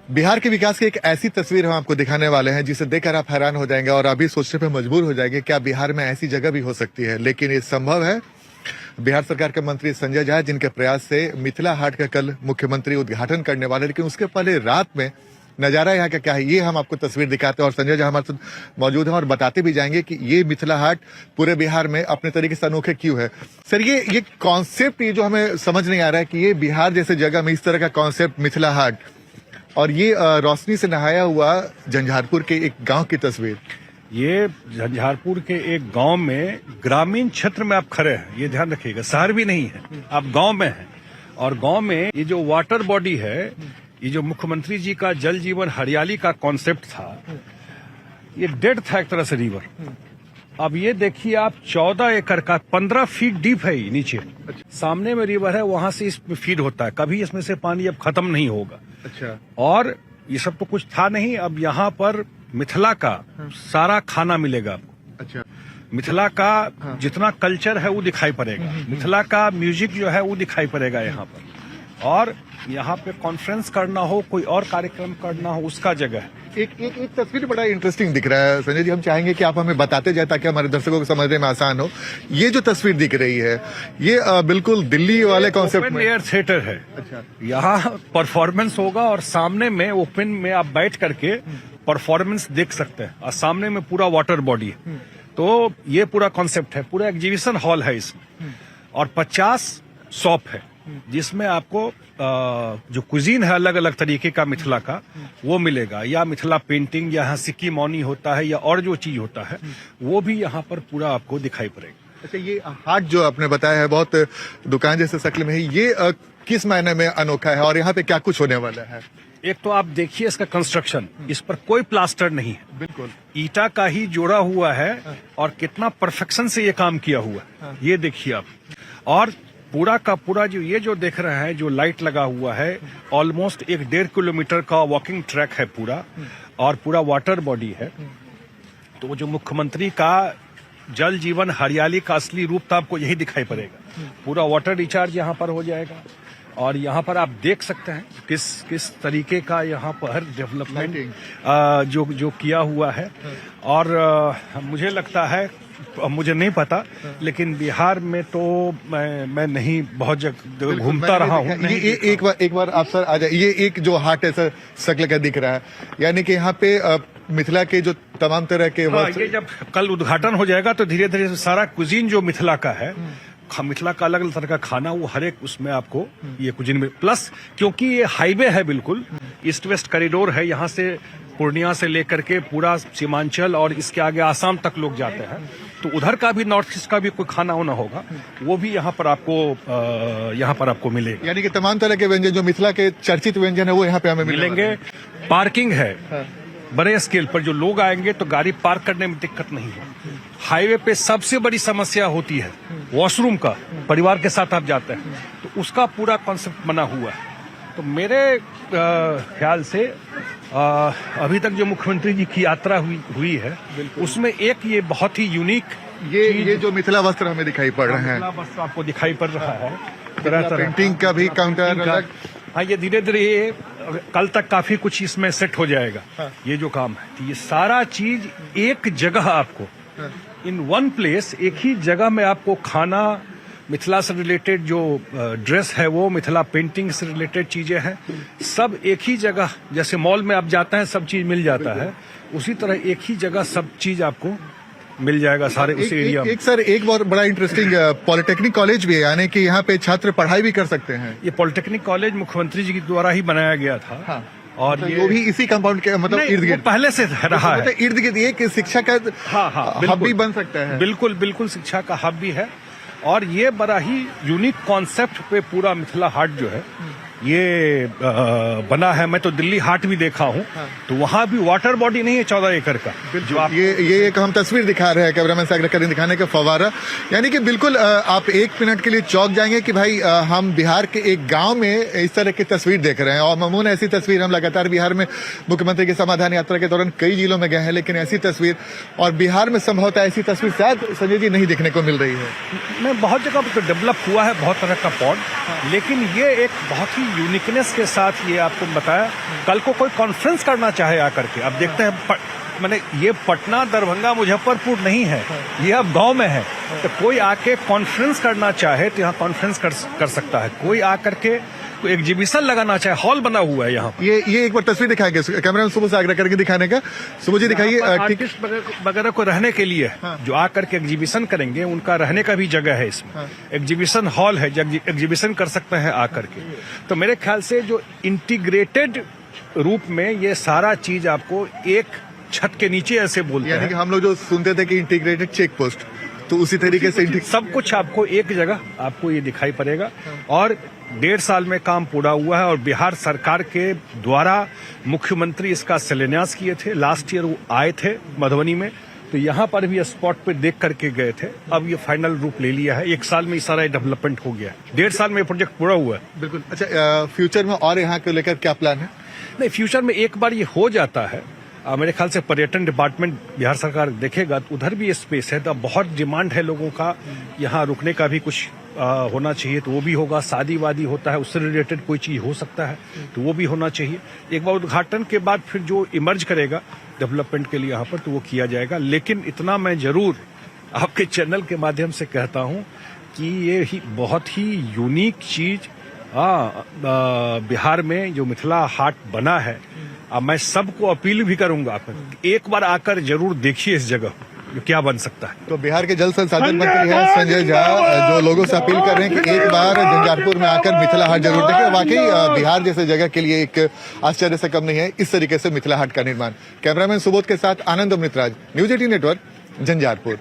बिहार के विकास की एक ऐसी तस्वीर हम आपको दिखाने वाले हैं जिसे देखकर आप हैरान हो जाएंगे और अभी सोचने पर मजबूर हो जाएंगे क्या बिहार में ऐसी जगह भी हो सकती है। लेकिन ये संभव है। बिहार सरकार के मंत्री संजय झा जिनके प्रयास से मिथिला हाट का कल मुख्यमंत्री उद्घाटन करने वाले, लेकिन उसके पहले रात में नजारा यहाँ का क्या है ये हम आपको तस्वीर दिखाते हैं और संजय झा हमारे साथ मौजूद हैं और बताते भी जाएंगे कि ये मिथिला हाट पूरे बिहार में अपने तरीके से अनोखे क्यों है। सर ये कॉन्सेप्ट ये जो हमें समझ नहीं आ रहा है कि ये बिहार जैसे जगह में इस तरह का कॉन्सेप्ट मिथिला हाट और ये रोशनी से नहाया हुआ झंझारपुर के एक गांव की तस्वीर। ये झंझारपुर के एक गांव में ग्रामीण क्षेत्र में आप खड़े हैं, ये ध्यान रखिएगा, शहर भी नहीं है, आप गांव में हैं। और गांव में ये जो वाटर बॉडी है, ये जो मुख्यमंत्री जी का जल जीवन हरियाली का कॉन्सेप्ट था, ये डेड था एक तरह से रिवर। अब ये देखिए आप 14 एकड़ का 15 फीट डीप है नीचे, सामने में रिवर है, वहां से इसमें फीड होता है, कभी इसमें से पानी अब खत्म नहीं होगा। अच्छा। और ये सब तो कुछ था नहीं, अब यहाँ पर मिथिला का सारा खाना मिलेगा आपको। अच्छा। मिथिला का जितना कल्चर है वो दिखाई पड़ेगा, मिथिला का म्यूजिक जो है वो दिखाई पड़ेगा यहाँ पर। और यहाँ पे कॉन्फ्रेंस करना हो, कोई और कार्यक्रम करना हो, उसका जगह है। एक तस्वीर बड़ा इंटरेस्टिंग दिख रहा है संजय जी, हम चाहेंगे कि आप हमें बताते जाए ताकि हमारे दर्शकों को समझने में आसान हो। ये जो तस्वीर दिख रही है ये बिल्कुल दिल्ली वाले कॉन्सेप्ट ओपन में एयर थिएटर है। अच्छा। यहाँ परफॉर्मेंस होगा और सामने में ओपन में आप बैठ करके परफॉर्मेंस देख सकते हैं और सामने में पूरा वाटर बॉडी है। तो ये पूरा कॉन्सेप्ट है, पूरा एग्जीबिशन हॉल है इसमें और 50 शॉप है जिसमें आपको जो कुजीन है अलग अलग तरीके का मिथिला का वो मिलेगा, या मिथिला पेंटिंग, या यहाँ सिक्की मौनी होता है, या और जो चीज होता है वो भी यहाँ पर पूरा आपको दिखाई पड़ेगा। अच्छा, ये हाट जो आपने बताया है बहुत दुकान जैसे शक्ल में है, ये किस मायने में अनोखा है और यहाँ पे क्या कुछ होने वाला है? एक तो आप देखिए इसका कंस्ट्रक्शन, इस पर कोई प्लास्टर नहीं है, बिल्कुल ईटा का ही जोड़ा हुआ है और कितना परफेक्शन से ये काम किया हुआ है ये देखिए आप। और पूरा का पूरा जो ये जो देख रहे हैं, जो लाइट लगा हुआ है, ऑलमोस्ट 1.5 किलोमीटर का वॉकिंग ट्रैक है पूरा, और पूरा वाटर बॉडी है। तो जो मुख्यमंत्री का जल जीवन हरियाली का असली रूप था आपको यही दिखाई पड़ेगा। पूरा वाटर रिचार्ज यहाँ पर हो जाएगा और यहाँ पर आप देख सकते हैं किस तरीके का यहाँ पर डेवलपमेंट जो किया हुआ है। और मुझे लगता है, मुझे नहीं पता, लेकिन बिहार में तो मैं नहीं बहुत जगह घूमता रहा हूँ। ये एक बार आप सर आ जाए, ये एक जो हाट है सर शक्ल का दिख रहा है, यानी कि यहाँ पे मिथिला के जो तमाम तरह के ये जब कल उद्घाटन हो जाएगा तो धीरे धीरे सारा कुजीन जो मिथिला का है, मिथिला का अलग अलग तरह का खाना, वो हर एक उसमें आपको ये कुजीन में, प्लस क्योंकि ये हाईवे है, बिल्कुल ईस्ट वेस्ट कॉरिडोर है, यहाँ से पूर्णिया से लेकर के पूरा सीमांचल और इसके आगे आसाम तक लोग जाते हैं, तो उधर का भी नॉर्थ ईस्ट का भी कोई खाना होना होगा, वो भी यहाँ पर आपको मिलेगा। यानी कि तमाम तरह के व्यंजन जो मिथिला के चर्चित व्यंजन है वो यहाँ पे हमें मिलेंगे। पार्किंग है बड़े स्केल पर, जो लोग आएंगे तो गाड़ी पार्क करने में दिक्कत नहीं है। हाईवे पे सबसे बड़ी समस्या होती है वॉशरूम का, परिवार के साथ आप जाते हैं तो उसका पूरा कॉन्सेप्ट बना हुआ है। तो मेरे ख्याल से अभी तक जो मुख्यमंत्री जी की यात्रा हुई है उसमें एक ये बहुत ही यूनिक ये जो मिथिला वस्त्र हमें दिखाई पड़ रहे हैं, मिथिला वस्त्र आपको दिखाई पड़ रहा है, तरह तरह पेंटिंग का भी काउंटर अलग। हाँ, ये धीरे धीरे ये कल तक काफी कुछ इसमें सेट हो जाएगा। ये जो काम है, तो ये सारा चीज एक जगह आपको इन वन प्लेस, एक ही जगह में आपको खाना, मिथिला से रिलेटेड जो ड्रेस है वो, मिथिला पेंटिंग से रिलेटेड चीजें हैं, सब एक ही जगह, जैसे मॉल में आप जाते हैं सब चीज मिल जाता है, उसी तरह एक ही जगह सब चीज आपको मिल जाएगा सारे उस एरिया में। सर एक बहुत बड़ा इंटरेस्टिंग पॉलिटेक्निक कॉलेज भी है, यानी कि यहाँ पे छात्र पढ़ाई भी कर सकते हैं। ये पॉलिटेक्निक कॉलेज मुख्यमंत्री जी के द्वारा ही बनाया गया था। हाँ। और तो ये भी इसी कंपाउंड के मतलब इर्द गिर्द पहले से रहा है, इर्द गिर्द एक शिक्षा का हब भी बन सकता है। बिल्कुल बिल्कुल शिक्षा का हब भी है। और ये बड़ा ही यूनिक कॉन्सेप्ट पे पूरा मिथिला हाट जो है ये बना है। मैं तो दिल्ली हाट भी देखा हूँ, तो वहाँ भी वाटर बॉडी नहीं है 14 एकड़ का, जो आप ये एक हम तस्वीर दिखा रहे हैं, कैमरामैन सागर करें दिखाने का फवारा, यानी कि बिल्कुल आप एक मिनट के लिए चौंक जाएंगे कि भाई हम बिहार के एक गांव में इस तरह की तस्वीर देख रहे हैं। और मामून ऐसी तस्वीर हम लगातार बिहार में मुख्यमंत्री की समाधान यात्रा के दौरान कई जिलों में गए हैं, लेकिन ऐसी तस्वीर और बिहार में संभवतः ऐसी तस्वीर शायद संजय जी नहीं देखने को मिल रही है। मैं बहुत जगह तो डेवलप हुआ है बहुत तरह का पॉड, लेकिन ये एक बहुत ही यूनिकनेस के साथ ये आपको बताया। कल को कोई कॉन्फ्रेंस करना चाहे आकर के, अब देखते हैं मैंने ये पटना, दरभंगा, मुजफ्फरपुर नहीं है, ये अब गांव में है। तो कोई आके कॉन्फ्रेंस करना चाहे तो यहाँ कॉन्फ्रेंस कर सकता है। कोई आकर के कोई एग्जीबिशन लगाना चाहे, हॉल बना हुआ है यहाँ। ये एक बार तस्वीर दिखाएंगे कैमरा में, सुबह से आग्रह करके दिखाने का। सुबह जी दिखाइए। आर्टिस्ट वगैरह को रहने के लिए जो आकर के एग्जीबिशन करेंगे, उनका रहने का भी जगह है इसमें। एग्जीबिशन हॉल है, एग्जीबिशन कर सकते हैं आकर के। तो मेरे ख्याल से जो इंटीग्रेटेड रूप में ये सारा चीज आपको एक छत के नीचे ऐसे बोलते हैं। यानी कि हम लोग जो सुनते थे कि इंटीग्रेटेड चेक पोस्ट, तो उसी तरीके से सब कुछ आपको एक जगह आपको ये दिखाई पड़ेगा। और 1.5 साल में काम पूरा हुआ है और बिहार सरकार के द्वारा मुख्यमंत्री इसका शिलान्यास किए थे। लास्ट ईयर वो आए थे मधुबनी में, तो यहाँ पर भी स्पॉट पे देख करके गए थे। अब ये फाइनल रूप ले लिया है, 1 साल में ये सारा डेवलपमेंट हो गया है। 1.5 साल में ये प्रोजेक्ट पूरा हुआ है। बिल्कुल। अच्छा, फ्यूचर में और यहाँ को लेकर क्या प्लान है? नहीं, फ्यूचर में एक बार ये हो जाता है, मेरे ख्याल से पर्यटन डिपार्टमेंट बिहार सरकार देखेगा तो उधर भी स्पेस है। तो बहुत डिमांड है लोगों का, यहाँ रुकने का भी कुछ होना चाहिए, तो वो भी होगा। शादी वादी होता है, उससे रिलेटेड कोई चीज हो सकता है, तो वो भी होना चाहिए। एक बार उद्घाटन के बाद फिर जो इमर्ज करेगा डेवलपमेंट के लिए यहाँ पर, तो वो किया जाएगा। लेकिन इतना मैं जरूर आपके चैनल के माध्यम से कहता हूँ कि ये ही बहुत ही यूनिक चीज बिहार में जो मिथिला हाट बना है। मैं सबको अपील भी करूंगा, एक बार आकर जरूर देखिए इस जगह क्या बन सकता है। तो बिहार के जल संसाधन मंत्री हैं संजय झा, जो लोगों से अपील कर रहे हैं कि एक बार झंझारपुर में आकर मिथिला हाट जरूर देखें। वाकई बिहार जैसे जगह के लिए एक आश्चर्य से कम नहीं है इस तरीके से मिथिला हाट का निर्माण। कैमरामैन सुबोध के साथ आनंद अमृतराज, न्यूज 18 नेटवर्क, झंझारपुर।